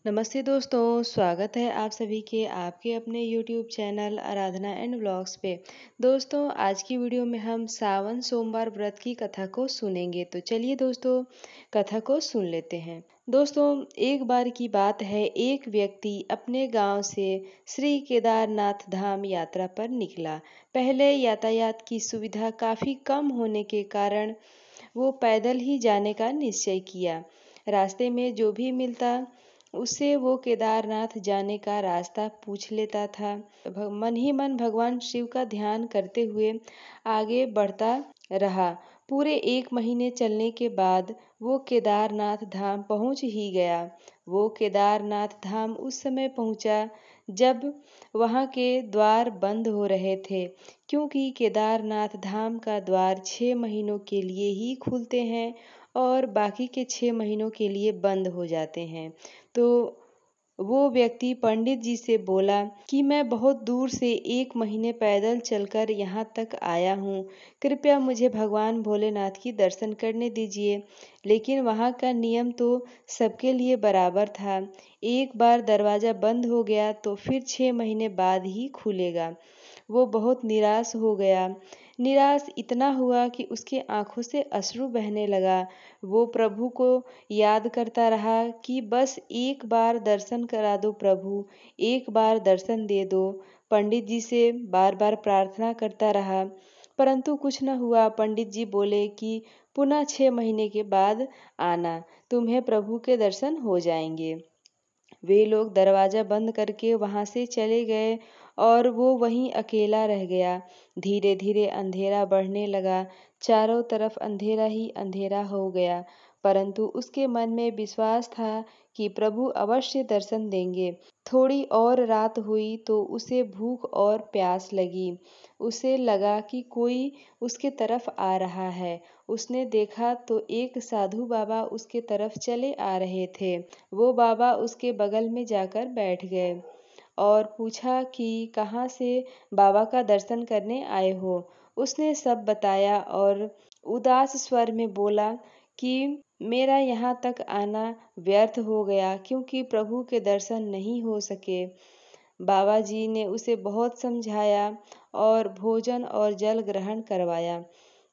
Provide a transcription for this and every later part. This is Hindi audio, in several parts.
नमस्ते दोस्तों, स्वागत है आप सभी के आपके अपने YouTube channel Aradhana and vlogs पे। दोस्तों, आज की वीडियो में हम सावन सोमवार व्रत की कथा को सुनेंगे। तो चलिए दोस्तों, कथा को सुन लेते हैं। दोस्तों, एक बार की बात है, एक व्यक्ति अपने गांव से श्री केदारनाथ धाम यात्रा पर निकला। पहले यातायात की सुविधा काफ़ी कम होने के कारण वो पैदल ही जाने का निश्चय किया। रास्ते में जो भी मिलता उससे वो केदारनाथ जाने का रास्ता पूछ लेता था। मन ही मन भगवान शिव का ध्यान करते हुए आगे बढ़ता रहा। पूरे 1 महीने चलने के बाद वो केदारनाथ धाम पहुंच ही गया। वो केदारनाथ धाम उस समय पहुंचा जब वहां के द्वार बंद हो रहे थे, क्योंकि केदारनाथ धाम का द्वार 6 महीनों के लिए ही खुलते हैं और बाकी के 6 महीनों के लिए बंद हो जाते हैं। तो वो व्यक्ति पंडित जी से बोला कि मैं बहुत दूर से 1 महीने पैदल चलकर यहाँ तक आया हूँ। कृपया मुझे भगवान भोलेनाथ की दर्शन करने दीजिए। लेकिन वहाँ का नियम तो सबके लिए बराबर था। एक बार दरवाज़ा बंद हो गया तो फिर 6 महीने बाद ही खुलेगा। वो बहुत निराश हो गया। निराश इतना हुआ कि उसके आँखों से अश्रु बहने लगा। वो प्रभु को याद करता रहा कि बस एक बार दर्शन करा दो प्रभु, एक बार दर्शन दे दो। पंडित जी से बार-बार प्रार्थना करता रहा, परंतु कुछ न हुआ। पंडित जी बोले कि पुनः 6 महीने के बाद आना, तुम्हें प्रभु के दर्शन हो जाएंगे। वे लोग दरवाज़ा बंद करके वहाँ से चले गए और वो वहीं अकेला रह गया। धीरे-धीरे अंधेरा बढ़ने लगा, चारों तरफ अंधेरा ही अंधेरा हो गया, परंतु उसके मन में विश्वास था कि प्रभु अवश्य दर्शन देंगे। थोड़ी और रात हुई तो उसे भूख और प्यास लगी। उसे लगा कि कोई उसके तरफ आ रहा है। उसने देखा तो एक साधु बाबा उसके तरफ चले आ रहे थे। वो बाबा उसके बगल में जाकर बैठ गए और पूछा कि कहाँ से बाबा का दर्शन करने आए हो। उसने सब बताया और उदास स्वर में बोला कि मेरा यहाँ तक आना व्यर्थ हो गया, क्योंकि प्रभु के दर्शन नहीं हो सके। बाबा जी ने उसे बहुत समझाया और भोजन और जल ग्रहण करवाया।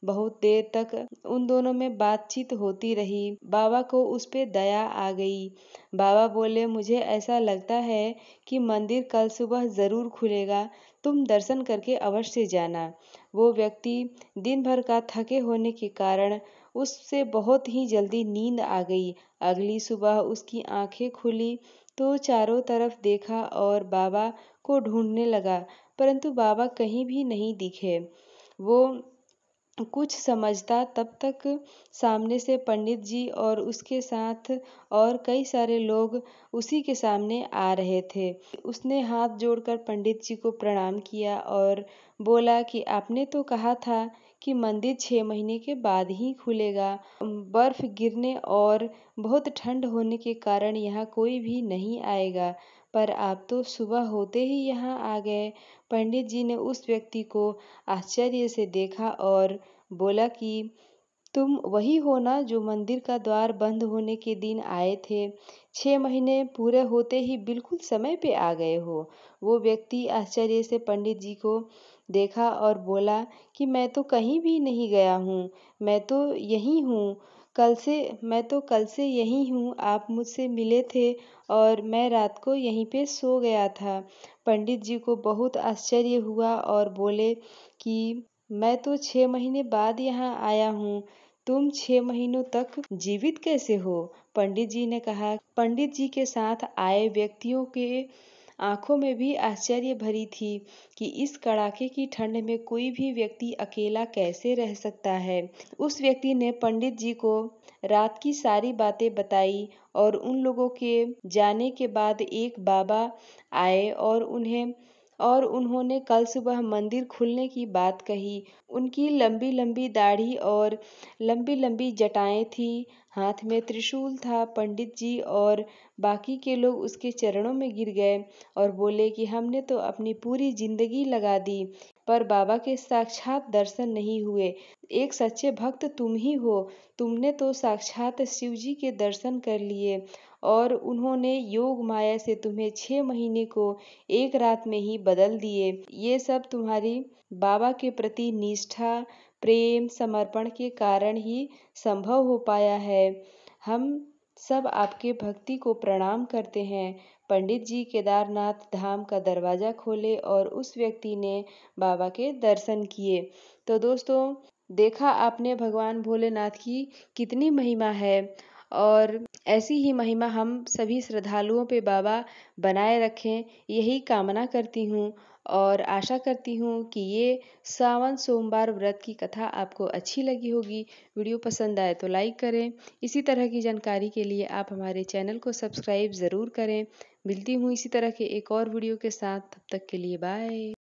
बहुत देर तक उन दोनों में बातचीत होती रही। बाबा को उस पे दया आ गई। बाबा बोले, मुझे ऐसा लगता है कि मंदिर कल सुबह ज़रूर खुलेगा, तुम दर्शन करके अवश्य जाना। वो व्यक्ति दिन भर का थके होने के कारण उससे बहुत ही जल्दी नींद आ गई। अगली सुबह उसकी आंखें खुली तो चारों तरफ देखा और बाबा को ढूंढने लगा, परंतु बाबा कहीं भी नहीं दिखे। वो कुछ समझता तब तक सामने से पंडित जी और उसके साथ और कई सारे लोग उसी के सामने आ रहे थे। उसने हाथ जोड़कर पंडित जी को प्रणाम किया और बोला कि आपने तो कहा था कि मंदिर 6 महीने के बाद ही खुलेगा। बर्फ गिरने और बहुत ठंड होने के कारण यहाँ कोई भी नहीं आएगा, पर आप तो सुबह होते ही यहाँ आ गए। पंडित जी ने उस व्यक्ति को आश्चर्य से देखा और बोला कि तुम वही हो ना जो मंदिर का द्वार बंद होने के दिन आए थे? 6 महीने पूरे होते ही बिल्कुल समय पे आ गए हो। वो व्यक्ति आश्चर्य से पंडित जी को देखा और बोला कि मैं तो कहीं भी नहीं गया हूँ, मैं तो यहीं हूँ। मैं तो कल से यहीं हूँ, आप मुझसे मिले थे और मैं रात को यहीं पे सो गया था। पंडित जी को बहुत आश्चर्य हुआ और बोले कि मैं तो 6 महीने बाद यहाँ आया हूँ, तुम 6 महीनों तक जीवित कैसे हो? पंडित जी ने कहा। पंडित जी के साथ आए व्यक्तियों के आंखों में भी आश्चर्य भरी थी कि इस कड़ाके की ठंड में कोई भी व्यक्ति अकेला कैसे रह सकता है। उस व्यक्ति ने पंडित जी को रात की सारी बातें बताई और उन लोगों के जाने के बाद एक बाबा आए और उन्होंने कल सुबह मंदिर खुलने की बात कही। उनकी लंबी लंबी दाढ़ी और लंबी लंबी जटाएं थी, हाथ में त्रिशूल था। पंडित जी और बाकी के लोग उसके चरणों में गिर गए और बोले कि हमने तो अपनी पूरी जिंदगी लगा दी, पर बाबा के साक्षात दर्शन नहीं हुए। एक सच्चे भक्त तुम ही हो, तुमने तो साक्षात शिव जी के दर्शन कर लिए और उन्होंने योग माया से तुम्हें 6 महीने को एक रात में ही बदल दिए। ये सब तुम्हारी बाबा के प्रति निष्ठा, प्रेम, समर्पण के कारण ही संभव हो पाया है। हम सब आपके भक्ति को प्रणाम करते हैं। पंडित जी केदारनाथ धाम का दरवाजा खोले और उस व्यक्ति ने बाबा के दर्शन किए। तो दोस्तों, देखा आपने भगवान भोलेनाथ की कितनी महिमा है, और ऐसी ही महिमा हम सभी श्रद्धालुओं पे बाबा बनाए रखें, यही कामना करती हूँ। और आशा करती हूँ कि ये सावन सोमवार व्रत की कथा आपको अच्छी लगी होगी। वीडियो पसंद आए तो लाइक करें। इसी तरह की जानकारी के लिए आप हमारे चैनल को सब्सक्राइब ज़रूर करें। मिलती हूँ इसी तरह के एक और वीडियो के साथ, तब तक के लिए बाय।